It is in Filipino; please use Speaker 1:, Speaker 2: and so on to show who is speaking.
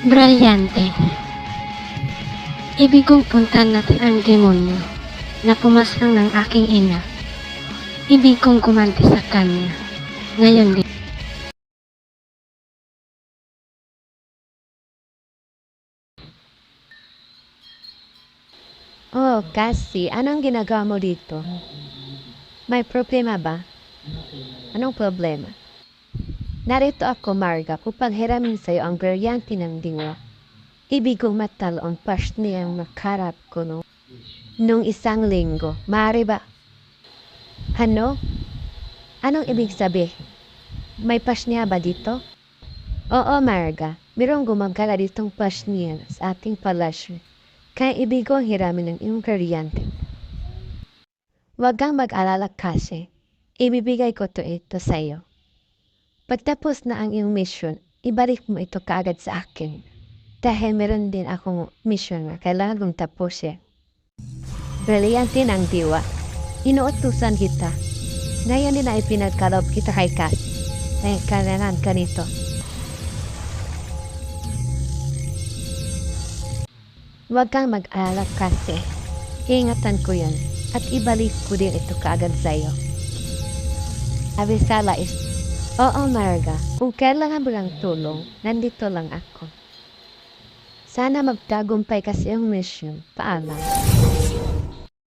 Speaker 1: Brilyante. Ibig kong puntan natin ang demonyo na pumaslang ng aking ina. Ibig kong kumanti sa kanya. Ngayon din.
Speaker 2: Oh, Cassie, anong ginagawa mo dito? May problema ba? Anong problema? Narito ako, Marga, upang hiramin sa'yo ang brilyante ng dingwa. Ibig kong matalo ang pas niyang makarap ko nung isang linggo. Maaari ba? Ano? Anong ibig sabihin? May pas niya ba dito? Oo, Marga. Mayroong gumagala ditong pas niya sa ating palasyo. Kaya ibig kong hiramin ng iyong brilyante. Huwag kang mag-alala kasi. Ibibigay ko ito sa iyo. Pagtapos na ang iyong mission, ibalik mo ito kaagad sa akin. Dahil meron din akong mission na kailangan kong tapusin. Brilyante ng diwa, inuutusan kita. Ngayon din ay pinagkaloob kita kay Cass. Kaya kailangan ka nito. Huwag kang mag-alala kasi. Ingatan ko yan at ibalik ko din ito kaagad sa iyo. Abisala is, oo Marga, kung kailangan mo ng tulong, nandito lang ako. Sana magtagumpay kasi ang mission. Paalam.